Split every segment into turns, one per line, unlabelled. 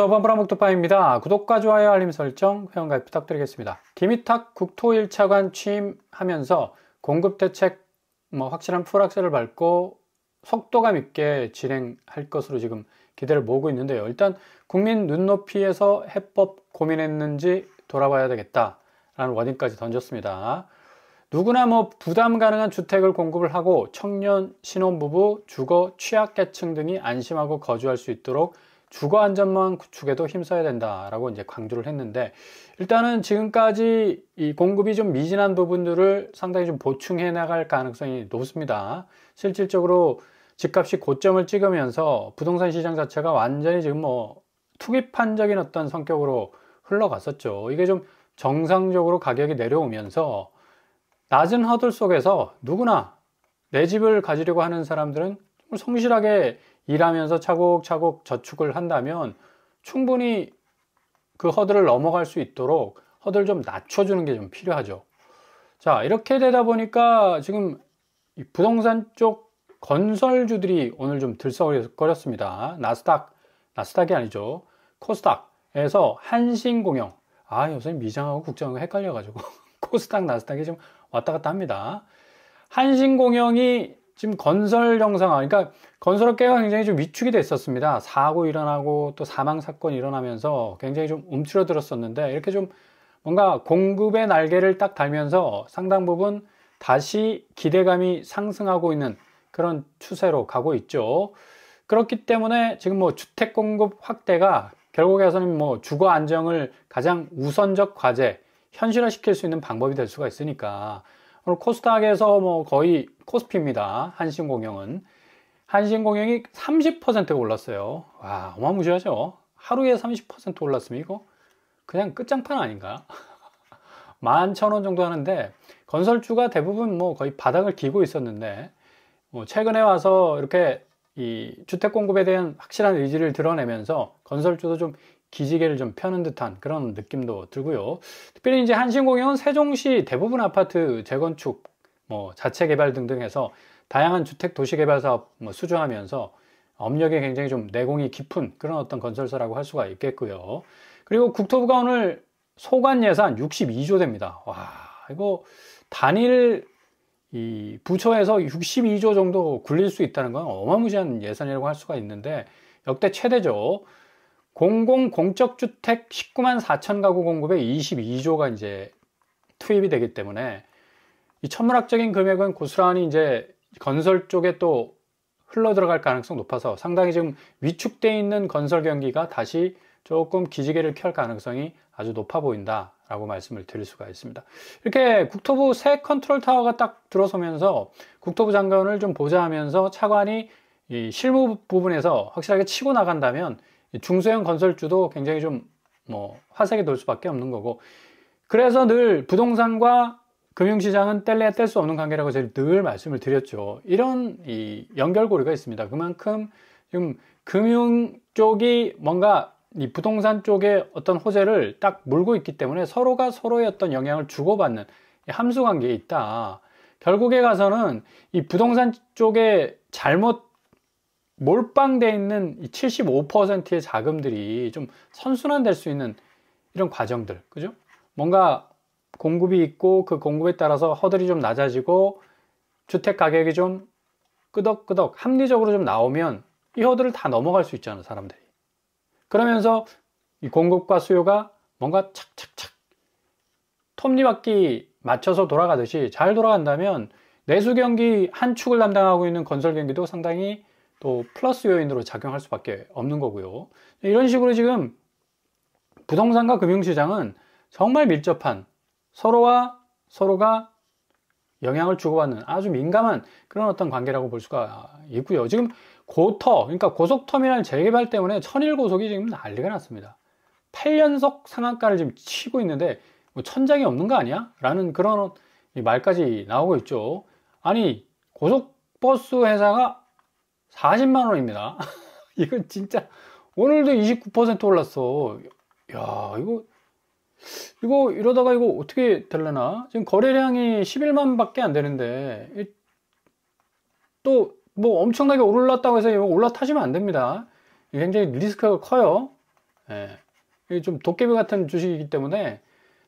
범브라목토파입니다. 구독과 좋아요, 알림 설정, 회원가입 부탁드리겠습니다. 김희탁 국토 1차관 취임하면서 공급 대책 확실한 풀악셀을 밟고 속도감 있게 진행할 것으로 지금 기대를 모으고 있는데요. 일단 국민 눈높이에서 해법 고민했는지 돌아봐야 되겠다라는 워딩까지 던졌습니다. 누구나 부담 가능한 주택을 공급을 하고 청년, 신혼부부, 주거 취약계층 등이 안심하고 거주할 수 있도록 주거 안전망 구축에도 힘써야 된다라고 이제 강조를 했는데, 일단은 지금까지 이 공급이 좀 미진한 부분들을 상당히 좀 보충해 나갈 가능성이 높습니다. 실질적으로 집값이 고점을 찍으면서 부동산 시장 자체가 완전히 지금 투기판적인 어떤 성격으로 흘러갔었죠. 이게 좀 정상적으로 가격이 내려오면서 낮은 허들 속에서 누구나 내 집을 가지려고 하는 사람들은 성실하게 일하면서 차곡차곡 저축을 한다면 충분히 그 허들을 넘어갈 수 있도록 허들을 좀 낮춰주는 게 좀 필요하죠. 자, 이렇게 되다 보니까 지금 이 부동산 쪽 건설주들이 오늘 좀 들썩거렸습니다. 나스닥이 아니죠. 코스닥에서 한신공영. 요새 미장하고 국장하고 헷갈려가지고 코스닥, 나스닥이 좀 왔다 갔다 합니다. 한신공영이 지금 건설 정상화, 그러니까 건설업계가 굉장히 좀 위축이 됐었습니다. 사고 일어나고 또 사망 사건이 일어나면서 굉장히 좀 움츠러들었었는데, 이렇게 좀 뭔가 공급의 날개를 딱 달면서 상당 부분 다시 기대감이 상승하고 있는 그런 추세로 가고 있죠. 그렇기 때문에 지금 주택 공급 확대가 결국에서는 주거 안정을 가장 우선적 과제, 현실화시킬 수 있는 방법이 될 수가 있으니까, 오늘 코스닥에서 거의 코스피입니다. 한신공영이 30%가 올랐어요. 와, 어마무시하죠. 하루에 30% 올랐으면 이거 그냥 끝장판 아닌가? 11,000원 정도 하는데, 건설주가 대부분 거의 바닥을 기고 있었는데, 최근에 와서 이렇게 이 주택 공급에 대한 확실한 의지를 드러내면서 건설주도 좀 기지개를 좀 펴는 듯한 그런 느낌도 들고요. 특별히 이제 한신공영은 세종시 대부분 아파트 재건축, 자체 개발 등등 해서 다양한 주택 도시 개발 사업 수주하면서 업력이 굉장히 좀 내공이 깊은 그런 어떤 건설사라고 할 수가 있겠고요. 그리고 국토부가 오늘 소관 예산 62조 됩니다. 와, 이거 단일 이 부처에서 62조 정도 굴릴 수 있다는 건 어마무시한 예산이라고 할 수가 있는데, 역대 최대죠. 공적 주택 19만 4천 가구 공급에 22조가 이제 투입이 되기 때문에 이 천문학적인 금액은 고스란히 이제 건설 쪽에 또 흘러 들어갈 가능성이 높아서 상당히 지금 위축되어 있는 건설 경기가 다시 조금 기지개를 켤 가능성이 아주 높아 보인다라고 말씀을 드릴 수가 있습니다. 이렇게 국토부 새 컨트롤 타워가 딱 들어서면서 국토부 장관을 좀 보좌하면서 차관이 이 실무 부분에서 확실하게 치고 나간다면 중소형 건설주도 굉장히 좀 화색이 돌 수밖에 없는 거고, 그래서 늘 부동산과 금융시장은 뗄래야 뗄 수 없는 관계라고 제가 늘 말씀을 드렸죠. 이런 이 연결고리가 있습니다. 그만큼 지금 금융 쪽이 뭔가 이 부동산 쪽에 어떤 호재를 딱 물고 있기 때문에 서로가 서로의 어떤 영향을 주고받는 함수 관계에 있다. 결국에 가서는 이 부동산 쪽에 잘못 몰빵되어 있는 이 75%의 자금들이 좀 선순환될 수 있는 이런 과정들, 그죠? 뭔가 공급이 있고 그 공급에 따라서 허들이 좀 낮아지고 주택 가격이 좀 끄덕끄덕 합리적으로 좀 나오면 이 허들을 다 넘어갈 수 있잖아요, 사람들이. 그러면서 이 공급과 수요가 뭔가 착착착 톱니바퀴 맞춰서 돌아가듯이 잘 돌아간다면 내수 경기 한 축을 담당하고 있는 건설 경기도 상당히 또 플러스 요인으로 작용할 수밖에 없는 거고요. 이런 식으로 지금 부동산과 금융시장은 정말 밀접한, 서로가 영향을 주고받는 아주 민감한 그런 어떤 관계라고 볼 수가 있고요. 지금 그러니까 고속터미널 재개발 때문에 천일고속이 지금 난리가 났습니다. 8연속 상한가를 지금 치고 있는데 천장이 없는 거 아니야? 라는 그런 말까지 나오고 있죠. 아니, 고속버스 회사가 40만 원입니다. 이거 진짜 오늘도 29% 올랐어. 야, 이거 이러다가 이거 어떻게 되려나? 지금 거래량이 11만 밖에 안 되는데 또 엄청나게 올랐다고 해서 이거 올라타시면 안 됩니다. 굉장히 리스크가 커요. 예. 이게 좀 도깨비 같은 주식이기 때문에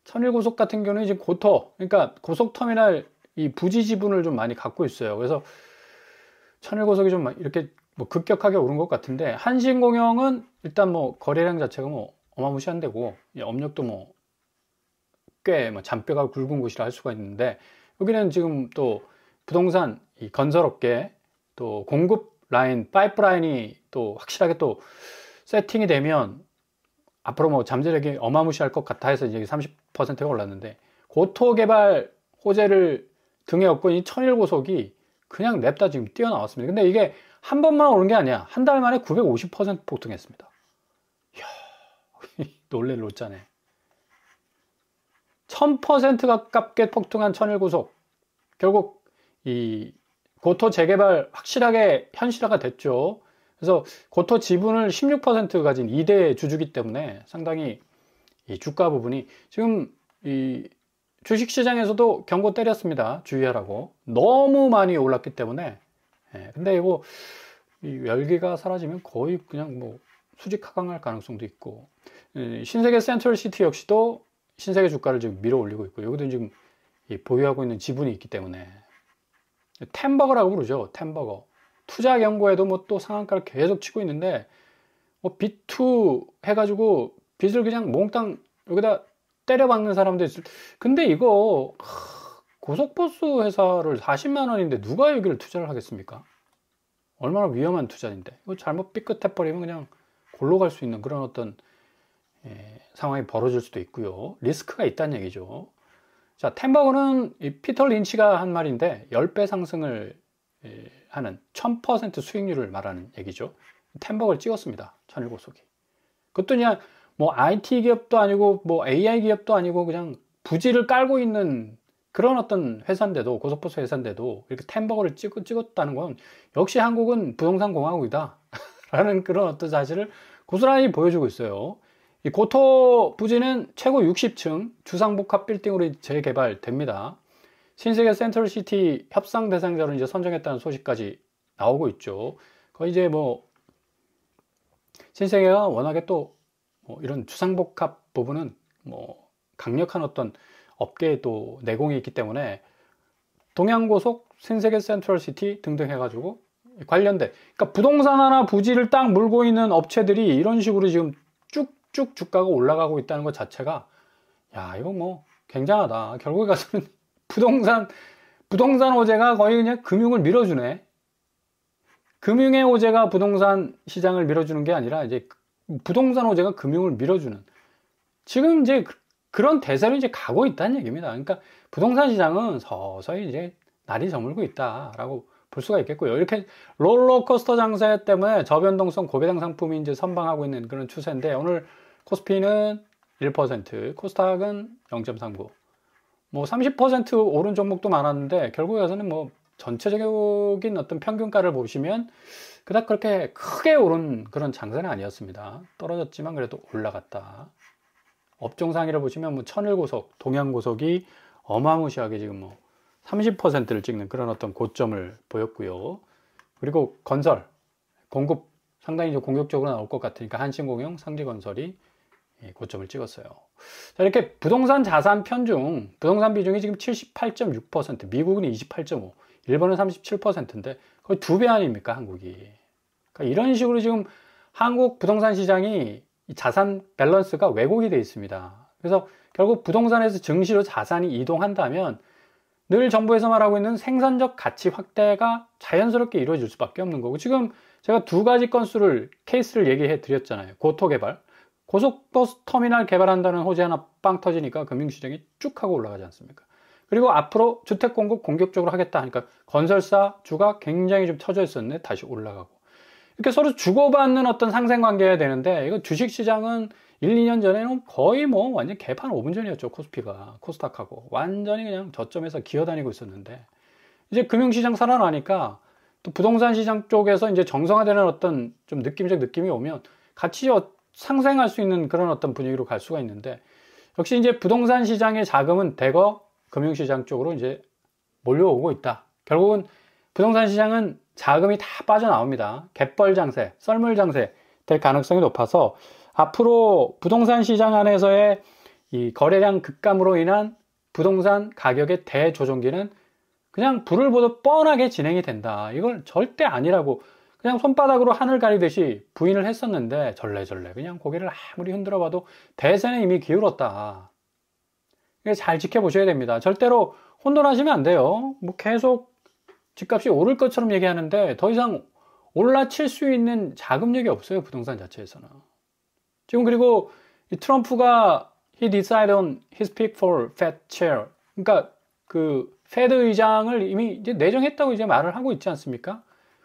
천일고속 같은 경우는 지금 고터, 그러니까 고속터미널 이 부지 지분을 좀 많이 갖고 있어요. 그래서 천일고속이 좀 이렇게 뭐 급격하게 오른 것 같은데, 한신공영은 일단 뭐 거래량 자체가 뭐 어마무시한 데고, 업력도 뭐 꽤 뭐 잔뼈가 굵은 곳이라 할 수가 있는데, 여기는 지금 또 부동산 이 건설업계 또 공급 라인, 파이프라인이 또 확실하게 또 세팅이 되면 앞으로 뭐 잠재력이 어마무시할 것 같아 해서 이제 30%가 올랐는데, 고토 개발 호재를 등에 업고 이 천일고속이 그냥 냅다 지금 뛰어나왔습니다. 근데 이게 한 번만 오른 게 아니야. 한 달 만에 950% 폭등했습니다. 이야, 놀랄 노짜네. 1000% 가깝게 폭등한 천일고속. 결국 이 고토 재개발 확실하게 현실화가 됐죠. 그래서 고토 지분을 16% 가진 2대 주주기 때문에 상당히 이 주가 부분이 지금 이 주식시장에서도 경고 때렸습니다. 주의하라고. 너무 많이 올랐기 때문에. 예, 근데 이거 이 열기가 사라지면 거의 그냥 뭐 수직 하강할 가능성도 있고, 신세계 센트럴시티 역시도 신세계 주가를 지금 밀어 올리고 있고, 여기도 지금 보유하고 있는 지분이 있기 때문에 템버거라고 부르죠. 템버거. 투자 경고에도 뭐 또 상한가를 계속 치고 있는데, 뭐 B2 해가지고 빚을 그냥 몽땅 여기다 때려박는 사람도 있을. 근데 이거 고속버스 회사를 40만 원인데 누가 여기를 투자를 하겠습니까? 얼마나 위험한 투자인데. 이거 잘못 삐끗해버리면 그냥 골로 갈 수 있는 그런 어떤 상황이 벌어질 수도 있고요. 리스크가 있다는 얘기죠. 자, 템버거는 이 피터 린치가 한 말인데 10배 상승을 하는 1000% 수익률을 말하는 얘기죠. 템버거를 찍었습니다. 천일고속이. 그것도 그냥 뭐 IT 기업도 아니고 뭐 AI 기업도 아니고 그냥 부지를 깔고 있는 그런 어떤 회사인데도, 고속버스 회사인데도 이렇게 템버거를 찍었다는 건 역시 한국은 부동산 공화국이다 라는 그런 어떤 사실을 고스란히 보여주고 있어요. 이 고토 부지는 최고 60층 주상복합 빌딩으로 재개발됩니다. 신세계 센트럴시티 협상 대상자로 이제 선정했다는 소식까지 나오고 있죠. 거의 이제 뭐 신세계가 워낙에 또 뭐 이런 주상복합 부분은 뭐 강력한 어떤 업계에 또 내공이 있기 때문에 동양고속, 신세계 센트럴시티 등등 해가지고 관련된, 그러니까 부동산 하나 부지를 딱 물고 있는 업체들이 이런 식으로 지금 쭉쭉 주가가 올라가고 있다는 것 자체가, 야, 이거 뭐 굉장하다. 결국에 가서는 부동산 호재가 거의 그냥 금융을 밀어주네. 금융의 호재가 부동산 시장을 밀어주는 게 아니라 이제 부동산 호재가 금융을 밀어주는, 지금 이제 그런 대세로 이제 가고 있다는 얘기입니다. 그러니까 부동산 시장은 서서히 이제 날이 저물고 있다라고 볼 수가 있겠고요. 이렇게 롤러코스터 장세 때문에 저변동성 고배당 상품이 이제 선방하고 있는 그런 추세인데, 오늘 코스피는 1%, 코스닥은 0.39, 뭐 30% 오른 종목도 많았는데, 결국에서는 뭐 전체적인 어떤 평균가를 보시면 그닥 그렇게 크게 오른 그런 장세는 아니었습니다. 떨어졌지만 그래도 올라갔다. 업종 상위를 보시면 뭐 천일고속, 동양고속이 어마무시하게 지금 뭐 30%를 찍는 그런 어떤 고점을 보였고요. 그리고 건설, 공급 상당히 이제 공격적으로 나올 것 같으니까 한신공영, 상지건설이 고점을 찍었어요. 자, 이렇게 부동산 자산 편중, 부동산 비중이 지금 78.6%, 미국은 28.5%, 일본은 37%인데 거의 2배 아닙니까, 한국이. 그러니까 이런 식으로 지금 한국 부동산 시장이 자산 밸런스가 왜곡이 되어 있습니다. 그래서 결국 부동산에서 증시로 자산이 이동한다면 늘 정부에서 말하고 있는 생산적 가치 확대가 자연스럽게 이루어질 수밖에 없는 거고, 지금 제가 두 가지 건수를, 케이스를 얘기해 드렸잖아요. 고토 개발, 고속버스 터미널 개발한다는 호재 하나 빵 터지니까 금융시장이 쭉 하고 올라가지 않습니까? 그리고 앞으로 주택 공급 공격적으로 하겠다 하니까 건설사 주가 굉장히 좀 터져 있었는데 다시 올라가고, 이렇게 서로 주고받는 어떤 상생관계가 되는데, 이거 주식시장은 1, 2년 전에는 거의 뭐 완전 개판 5분 전이었죠. 코스피가, 코스닥하고 완전히 그냥 저점에서 기어다니고 있었는데, 이제 금융시장 살아나니까 또 부동산 시장 쪽에서 이제 정상화되는 어떤 좀 느낌적 느낌이 오면 같이 상생할 수 있는 그런 어떤 분위기로 갈 수가 있는데, 역시 이제 부동산 시장의 자금은 대거 금융시장 쪽으로 이제 몰려오고 있다. 결국은 부동산 시장은 자금이 다 빠져나옵니다. 갯벌 장세, 썰물 장세 될 가능성이 높아서 앞으로 부동산 시장 안에서의 이 거래량 급감으로 인한 부동산 가격의 대조정기는 그냥 불을 보듯 뻔하게 진행이 된다. 이걸 절대 아니라고 그냥 손바닥으로 하늘 가리듯이 부인을 했었는데 절레절레 그냥 고개를 아무리 흔들어 봐도 대세는 이미 기울었다. 이게 잘 지켜보셔야 됩니다. 절대로 혼돈하시면 안 돼요. 뭐 계속 집값이 오를 것처럼 얘기하는데 더 이상 올라칠 수 있는 자금력이 없어요. 부동산 자체에서는. 지금 그리고 이 트럼프가 he decided on his pick for Fed chair. 그러니까 그 페드 의장을 이미 이제 내정했다고 이제 말을 하고 있지 않습니까?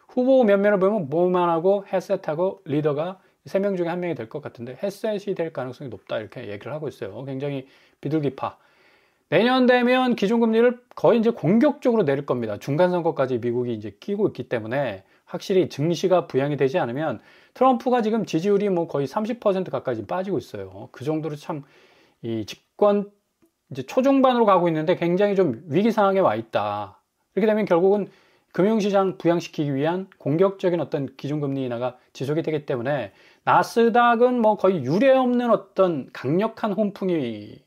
후보 면면을 보면 모만하고 헤셋하고 리더가 3명 중에 1명이 될 것 같은데 헤셋이 될 가능성이 높다 이렇게 얘기를 하고 있어요. 굉장히 비둘기파. 내년 되면 기준금리를 거의 이제 공격적으로 내릴 겁니다. 중간선거까지 미국이 이제 끼고 있기 때문에 확실히 증시가 부양이 되지 않으면 트럼프가 지금 지지율이 뭐 거의 30% 가까이 빠지고 있어요. 그 정도로 참 이 집권 이제 초중반으로 가고 있는데 굉장히 좀 위기 상황에 와 있다. 이렇게 되면 결국은 금융시장 부양시키기 위한 공격적인 어떤 기준금리 인하가 지속이 되기 때문에 나스닥은 뭐 거의 유례없는 어떤 강력한 훈풍이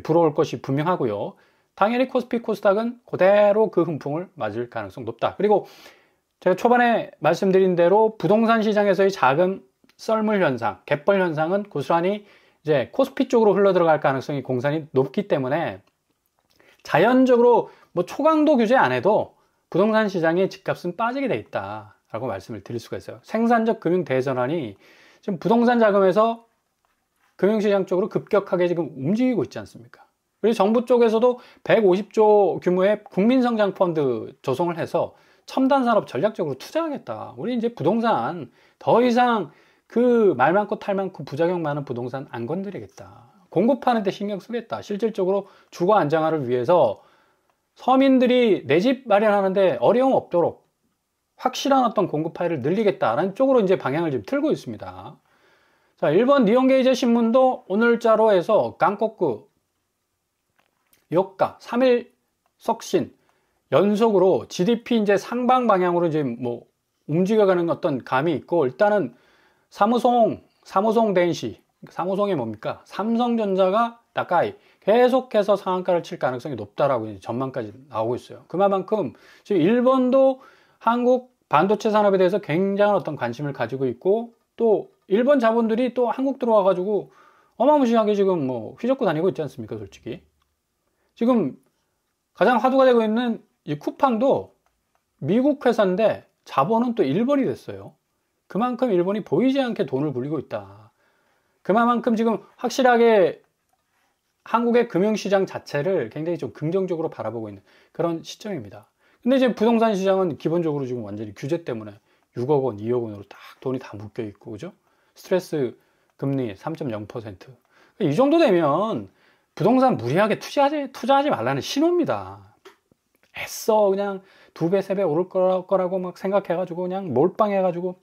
불어올 것이 분명하고요. 당연히 코스피 코스닥은 그대로 그 훈풍을 맞을 가능성 높다. 그리고 제가 초반에 말씀드린 대로 부동산 시장에서의 작은 썰물 현상, 갯벌 현상은 고스란히 이제 코스피 쪽으로 흘러 들어갈 가능성이 공산이 높기 때문에 자연적으로 뭐 초강도 규제 안 해도 부동산 시장의 집값은 빠지게 돼 있다라고 말씀을 드릴 수가 있어요. 생산적 금융 대전환이 지금 부동산 자금에서 금융시장 쪽으로 급격하게 지금 움직이고 있지 않습니까? 그리고 정부 쪽에서도 150조 규모의 국민성장펀드 조성을 해서 첨단 산업 전략적으로 투자하겠다. 우리 이제 부동산 더 이상 그 말 많고 탈 많고 부작용 많은 부동산 안 건드리겠다. 공급하는 데 신경 쓰겠다. 실질적으로 주거 안정화를 위해서 서민들이 내 집 마련하는데 어려움 없도록 확실한 어떤 공급 파일을 늘리겠다라는 쪽으로 이제 방향을 지금 틀고 있습니다. 자, 일본 니혼게이제 신문도 오늘자로 해서 강코쿠 요가 3일 석신 연속으로 GDP 이제 상방 방향으로 이제 뭐 움직여가는 어떤 감이 있고 일단은 사무송電子, 사무송이 뭡니까? 삼성전자가 나까이 계속해서 상한가를 칠 가능성이 높다라고 이제 전망까지 나오고 있어요. 그만큼 지금 일본도 한국 반도체 산업에 대해서 굉장한 어떤 관심을 가지고 있고 또 일본 자본들이 또 한국 들어와 가지고 어마무시하게 지금 뭐 휘젓고 다니고 있지 않습니까? 솔직히 지금 가장 화두가 되고 있는 이 쿠팡도 미국 회사인데 자본은 또 일본이 됐어요. 그만큼 일본이 보이지 않게 돈을 불리고 있다. 그만큼 지금 확실하게 한국의 금융시장 자체를 굉장히 좀 긍정적으로 바라보고 있는 그런 시점입니다. 근데 이제 부동산 시장은 기본적으로 지금 완전히 규제 때문에 6억 원, 2억 원으로 딱 돈이 다 묶여 있고, 그죠? 스트레스 금리 3.0%. 이 정도 되면 부동산 무리하게 투자하지 말라는 신호입니다. 애써 그냥 2배, 3배 오를 거라고 막 생각해가지고 그냥 몰빵해가지고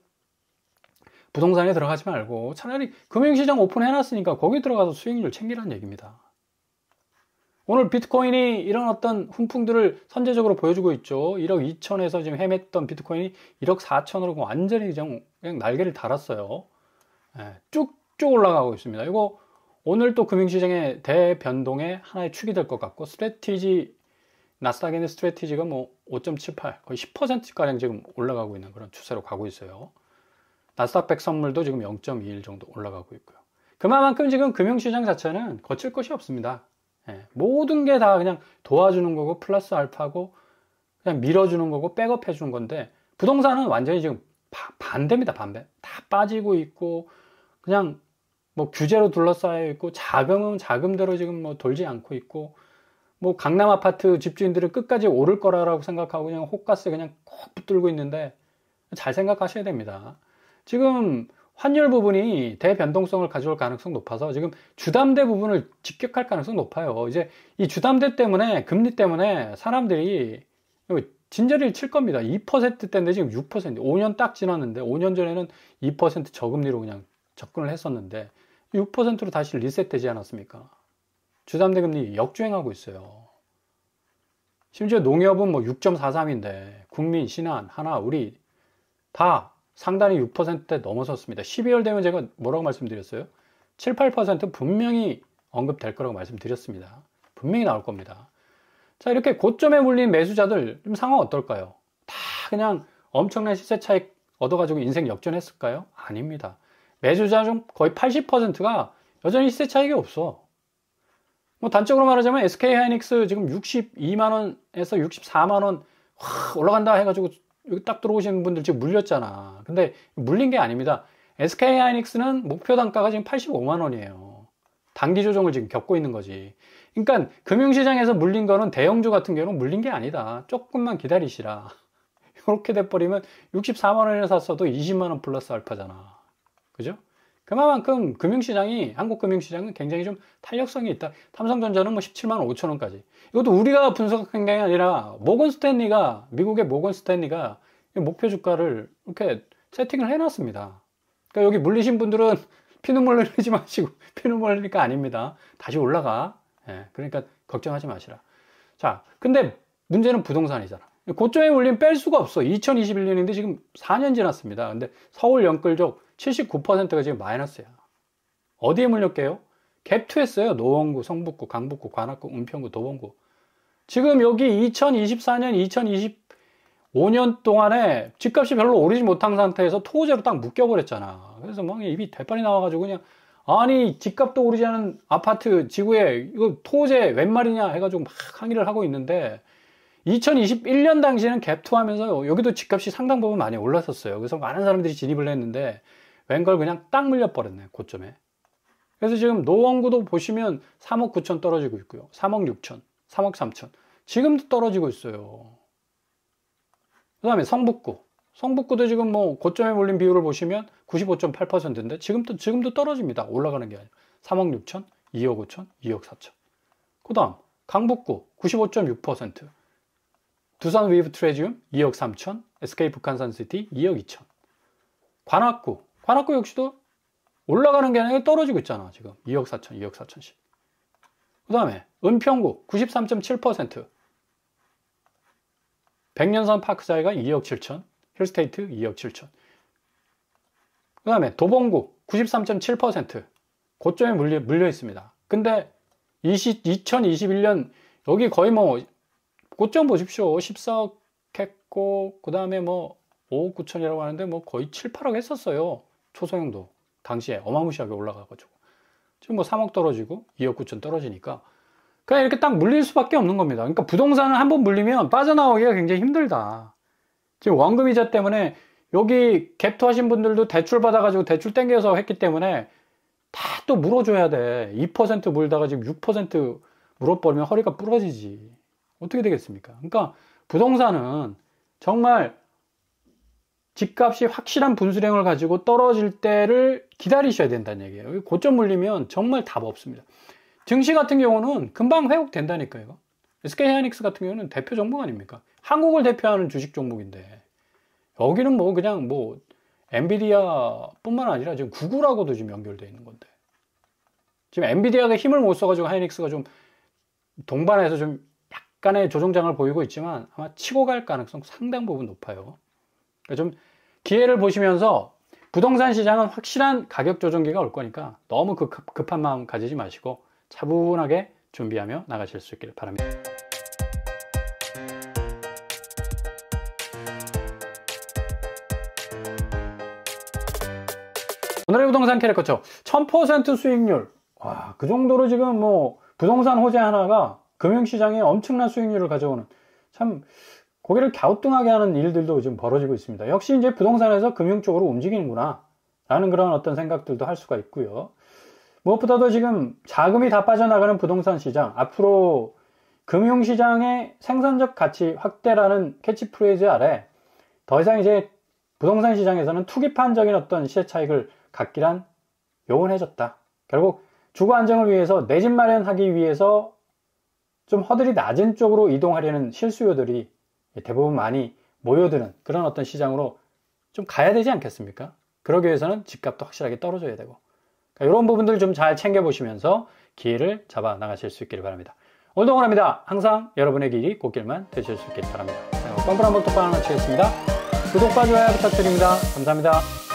부동산에 들어가지 말고 차라리 금융시장 오픈해놨으니까 거기 들어가서 수익률 챙기라는 얘기입니다. 오늘 비트코인이 이런 어떤 훈풍들을 선제적으로 보여주고 있죠. 1억 2천에서 지금 헤맸던 비트코인이 1억 4천으로 완전히 그냥 날개를 달았어요. 쭉쭉 올라가고 있습니다. 이거 오늘 또 금융시장의 대변동의 하나의 축이 될 것 같고 나스닥의 스트래티지가 뭐 5.78 거의 10%가량 지금 올라가고 있는 그런 추세로 가고 있어요. 나스닥 100 선물도 지금 0.21 정도 올라가고 있고요. 그만큼 지금 금융시장 자체는 거칠 것이 없습니다. 모든 게 다 그냥 도와주는 거고 플러스 알파고 그냥 밀어주는 거고 백업해 주는 건데 부동산은 완전히 지금 반대입니다. 반대. 다 빠지고 있고 그냥 뭐 규제로 둘러싸여 있고 자금은 자금대로 지금 뭐 돌지 않고 있고 뭐 강남 아파트 집주인들은 끝까지 오를 거라고 생각하고 그냥 호가스 그냥 콕 붙들고 있는데 잘 생각하셔야 됩니다. 지금 환율 부분이 대변동성을 가져올 가능성 높아서 지금 주담대 부분을 직격할 가능성 높아요. 이제 이 주담대 때문에 금리 때문에 사람들이 진저리를 칠 겁니다. 2%대인데 지금 6%, 5년 딱 지났는데 5년 전에는 2% 저금리로 그냥 접근을 했었는데 6%로 다시 리셋되지 않았습니까? 주담대 금리 역주행하고 있어요. 심지어 농협은 뭐 6.43인데 국민, 신한, 하나, 우리 다 상단이 6%대 넘어섰습니다. 12월 되면 제가 뭐라고 말씀드렸어요? 7, 8% 분명히 언급될 거라고 말씀드렸습니다. 분명히 나올 겁니다. 자, 이렇게 고점에 물린 매수자들 좀 상황 어떨까요? 다 그냥 엄청난 시세 차익 얻어가지고 인생 역전했을까요? 아닙니다. 매수자 중 거의 80%가 여전히 시세 차익이 없어. 뭐 단적으로 말하자면 SK하이닉스 지금 62만원에서 64만원 올라간다 해가지고 여기 딱 들어오시는 분들 지금 물렸잖아. 근데 물린 게 아닙니다. SK하이닉스는 목표 단가가 지금 85만원이에요. 단기 조정을 지금 겪고 있는 거지. 그러니까 금융시장에서 물린 거는 대형주 같은 경우는 물린 게 아니다. 조금만 기다리시라. 이렇게 돼버리면 64만원에 샀어도 20만원 플러스 알파잖아. 그죠? 그만큼 금융시장이, 한국 금융시장은 굉장히 좀 탄력성이 있다. 삼성전자는 뭐 17만 5천 원까지. 이것도 우리가 분석한 게 아니라 미국의 모건 스탠리가 목표 주가를 이렇게 세팅을 해놨습니다. 그러니까 여기 물리신 분들은 피눈물 흘리지 마시고, 피눈물 흘리니까 아닙니다. 다시 올라가. 예, 그러니까 걱정하지 마시라. 자, 근데 문제는 부동산이잖아. 고점에 물린 뺄 수가 없어. 2021년인데 지금 4년 지났습니다. 근데 서울 연끌족 79%가 지금 마이너스야. 어디에 물렸게요? 갭2 했어요. 노원구, 성북구, 강북구, 관악구, 은평구, 도봉구. 지금 여기 2024년, 2025년 동안에 집값이 별로 오르지 못한 상태에서 토지로 딱 묶여버렸잖아. 그래서 막 입이 대빨이 나와가지고 그냥 아니 집값도 오르지 않은 아파트 지구에 이거 토제 웬 말이냐 해가지고 막 항의를 하고 있는데 2021년 당시에는 갭2 하면서 여기도 집값이 상당 부분 많이 올랐었어요. 그래서 많은 사람들이 진입을 했는데 웬걸 그냥 딱 물려버렸네, 고점에. 그래서 지금 노원구도 보시면 3억 9천 떨어지고 있고요. 3억 6천, 3억 3천. 지금도 떨어지고 있어요. 그 다음에 성북구도 지금 뭐 고점에 몰린 비율을 보시면 95.8%인데 지금도 떨어집니다. 올라가는 게 아니라 3억 6천, 2억 5천, 2억 4천. 그 다음 강북구 95.6%, 두산 위브 트레지움 2억 3천, SK 북한산시티 2억 2천. 관악구 역시도 올라가는 게 아니라 떨어지고 있잖아. 지금 2억 4천, 2억 4천씩. 그 다음에 은평구 93.7%, 백년산 파크사이가 2억 7천, 힐스테이트 2억 7천. 그 다음에 도봉구 93.7% 고점에 물려 있습니다. 근데 2021년 여기 거의 뭐 고점 보십시오. 14억 했고 그 다음에 뭐 5억 9천이라고 하는데 뭐 거의 7, 8억 했었어요. 초소형도 당시에 어마무시하게 올라가가지고 지금 뭐 3억 떨어지고 2억 9천 떨어지니까 그냥 이렇게 딱 물릴 수밖에 없는 겁니다. 그러니까 부동산은 한번 물리면 빠져나오기가 굉장히 힘들다. 지금 원금이자 때문에 여기 갭투 하신 분들도 대출 받아가지고 대출 땡겨서 했기 때문에 다 또 물어줘야 돼. 2% 물다가 지금 6% 물어버리면 허리가 부러지지. 어떻게 되겠습니까? 그러니까 부동산은 정말 집값이 확실한 분수령을 가지고 떨어질 때를 기다리셔야 된다는 얘기예요. 고점 물리면 정말 답 없습니다. 증시 같은 경우는 금방 회복된다니까요. SK하이닉스 같은 경우는 대표 종목 아닙니까? 한국을 대표하는 주식 종목인데 여기는 뭐 그냥 뭐 엔비디아 뿐만 아니라 지금 구글하고도 지금 연결되어 있는 건데 지금 엔비디아가 힘을 못 써가지고 하이닉스가 좀 동반해서 좀 약간의 조정장을 보이고 있지만 아마 치고 갈 가능성 상당 부분 높아요. 그러니까 좀 기회를 보시면서 부동산 시장은 확실한 가격 조정기가 올 거니까 너무 급한 마음 가지지 마시고 차분하게 준비하며 나가실 수 있기를 바랍니다. 오늘의 부동산 캐릭터죠. 1000% 수익률. 와, 그 정도로 지금 뭐 부동산 호재 하나가 금융시장에 엄청난 수익률을 가져오는 참 고개를 갸우뚱하게 하는 일들도 지금 벌어지고 있습니다. 역시 이제 부동산에서 금융 쪽으로 움직이는구나 라는 그런 어떤 생각들도 할 수가 있고요. 무엇보다도 지금 자금이 다 빠져나가는 부동산 시장, 앞으로 금융시장의 생산적 가치 확대라는 캐치프레이즈 아래 더 이상 이제 부동산 시장에서는 투기판적인 어떤 시세 차익을 갖기란 요원해졌다. 결국 주거 안정을 위해서 내 집 마련하기 위해서 좀 허들이 낮은 쪽으로 이동하려는 실수요들이 대부분 많이 모여드는 그런 어떤 시장으로 좀 가야 되지 않겠습니까? 그러기 위해서는 집값도 확실하게 떨어져야 되고 그러니까 이런 부분들 좀 잘 챙겨보시면서 기회를 잡아 나가실 수 있기를 바랍니다. 오늘도 응원합니다. 항상 여러분의 길이 꽃길만 되실 수 있기를 바랍니다. 자, 뻔뻔한 복덕방 마치겠습니다. 구독과 좋아요 부탁드립니다. 감사합니다.